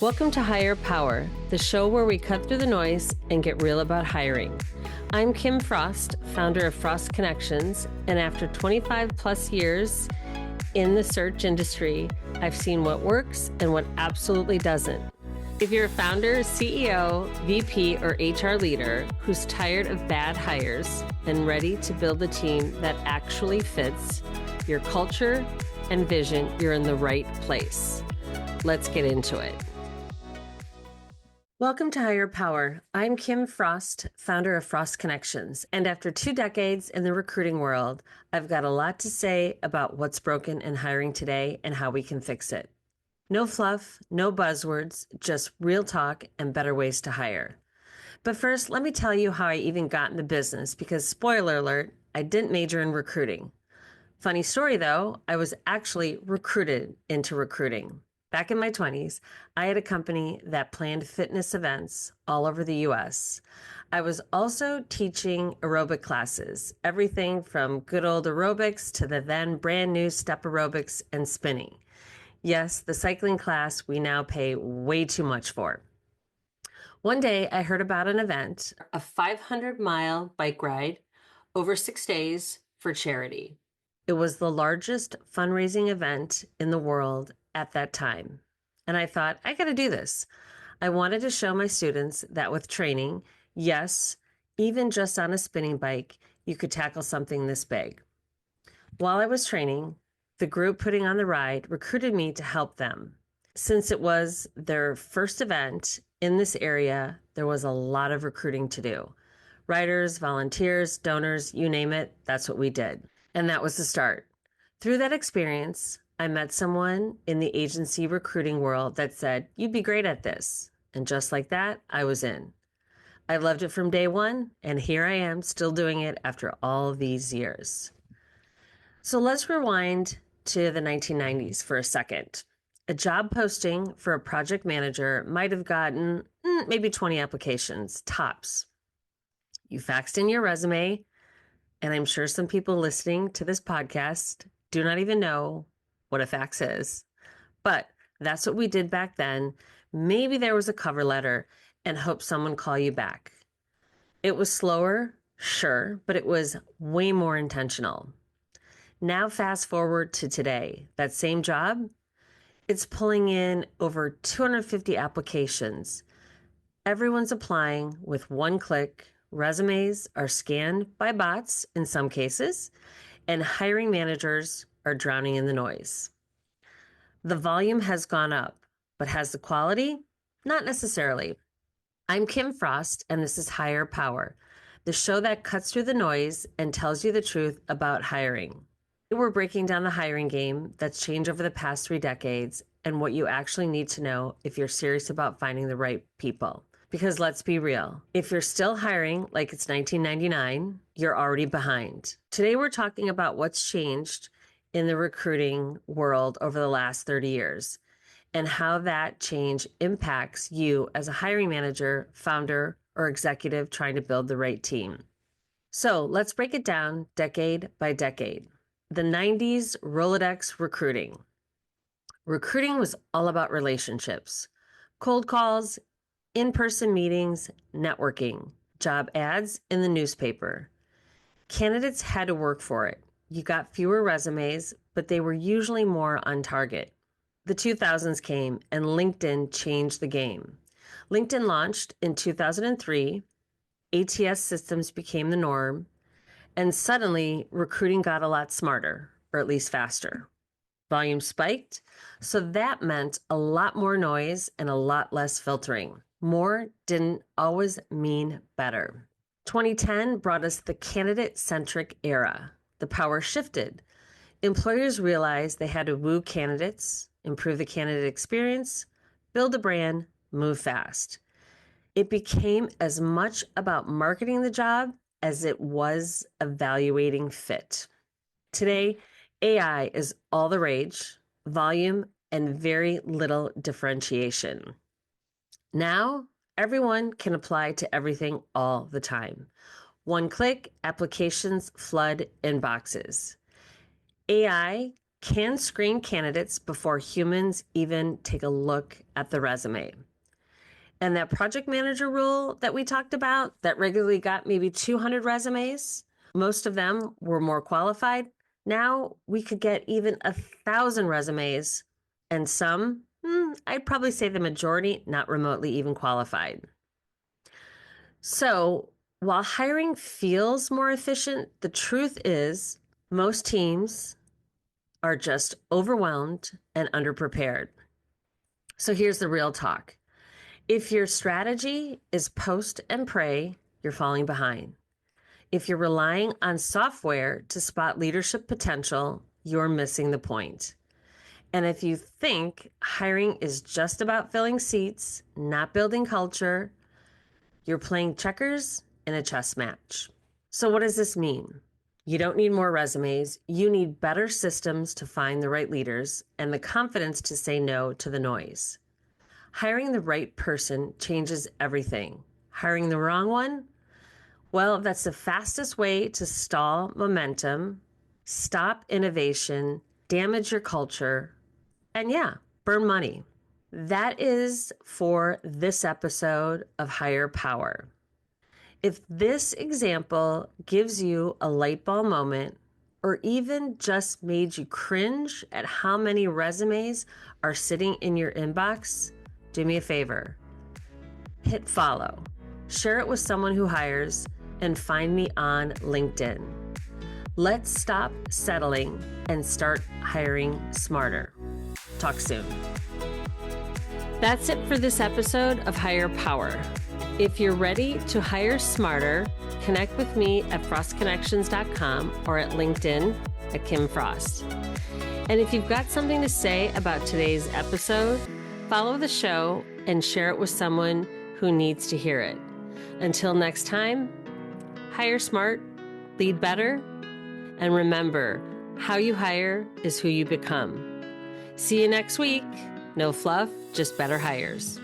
Welcome to Hire Power, the show where we cut through the noise and get real about hiring. I'm Kim Frost, founder of Frost Connections, and after 25 plus years in the search industry, I've seen what works and what absolutely doesn't. If you're a founder, CEO, VP, or HR leader who's tired of bad hires and ready to build a team that actually fits your culture and vision, you're in the right place. Let's get into it. Welcome to Hire Power. I'm Kim Frost, founder of Frost Connections, and after 2 decades in the recruiting world, I've got a lot to say about what's broken in hiring today and how we can fix it. No fluff, no buzzwords, just real talk and better ways to hire. But first, let me tell you how I even got in the business because, spoiler alert, I didn't major in recruiting. Funny story though, I was actually recruited into recruiting. Back in my 20s, I had a company that planned fitness events all over the US. I was also teaching aerobic classes, everything from good old aerobics to the then brand new step aerobics and spinning. Yes, the cycling class we now pay way too much for. One day I heard about an event, a 500-mile bike ride over 6 days for charity. It was the largest fundraising event in the world at that time. And I thought, I got to do this. I wanted to show my students that with training, yes, even just on a spinning bike, you could tackle something this big. While I was training, the group putting on the ride recruited me to help them. Since it was their first event in this area, there was a lot of recruiting to do. Riders, volunteers, donors, you name it, that's what we did. And that was the start. Through that experience, I met someone in the agency recruiting world that said, you'd be great at this. And just like that, I was in. I loved it from day one, and here I am still doing it after all these years. So let's rewind to the 1990s for a second. A job posting for a project manager might have gotten maybe 20 applications, tops. You faxed in your resume, and I'm sure some people listening to this podcast do not even know what a fax is. But that's what we did back then. Maybe there was a cover letter and hope someone call you back. It was slower, sure, but it was way more intentional. Now fast forward to today, that same job, it's pulling in over 250 applications. Everyone's applying with one click. Resumes are scanned by bots in some cases, and hiring managers are drowning in the noise. The volume has gone up, but has the quality? Not necessarily. I'm Kim Frost, and this is Hire Power, the show that cuts through the noise and tells you the truth about hiring. We're breaking down the hiring game that's changed over the past 3 decades and what you actually need to know if you're serious about finding the right people. Because let's be real, if you're still hiring like it's 1999, you're already behind. Today, we're talking about what's changed in the recruiting world over the last 30 years and how that change impacts you as a hiring manager, founder, or executive trying to build the right team. So let's break it down decade by decade. The 90s Rolodex recruiting. Recruiting was all about relationships, cold calls, in-person meetings, networking, job ads in the newspaper. Candidates had to work for it. You got fewer resumes, but they were usually more on target. The 2000s came and LinkedIn changed the game. LinkedIn launched in 2003, ATS systems became the norm, and suddenly recruiting got a lot smarter, or at least faster. Volume spiked, so that meant a lot more noise and a lot less filtering. More didn't always mean better. 2010 brought us the candidate-centric era. The power shifted. Employers realized they had to woo candidates, improve the candidate experience, build a brand, move fast. It became as much about marketing the job as it was evaluating fit. Today, AI is all the rage, volume, and very little differentiation. Now, everyone can apply to everything all the time. One click, applications flood inboxes. AI can screen candidates before humans even take a look at the resume. And that project manager rule that we talked about that regularly got maybe 200 resumes, most of them were more qualified. Now we could get even 1,000 resumes, and some, I'd probably say the majority, not remotely even qualified. So while hiring feels more efficient, the truth is most teams are just overwhelmed and underprepared. So here's the real talk. If your strategy is post and pray, you're falling behind. If you're relying on software to spot leadership potential, you're missing the point. And if you think hiring is just about filling seats, not building culture, you're playing checkers in a chess match. So what does this mean? You don't need more resumes. You need better systems to find the right leaders and the confidence to say no to the noise. Hiring the right person changes everything. Hiring the wrong one? Well, that's the fastest way to stall momentum, stop innovation, damage your culture, and burn money. That is for this episode of Hire Power. If this example gives you a light bulb moment, or even just made you cringe at how many resumes are sitting in your inbox, do me a favor. Hit follow, share it with someone who hires, and find me on LinkedIn. Let's stop settling and start hiring smarter. Talk soon. That's it for this episode of Hire Power. If you're ready to hire smarter, connect with me at frostconnections.com or at LinkedIn at Kim Frost. And if you've got something to say about today's episode, follow the show and share it with someone who needs to hear it. Until next time, hire smart, lead better, and remember, how you hire is who you become. See you next week. No fluff, just better hires.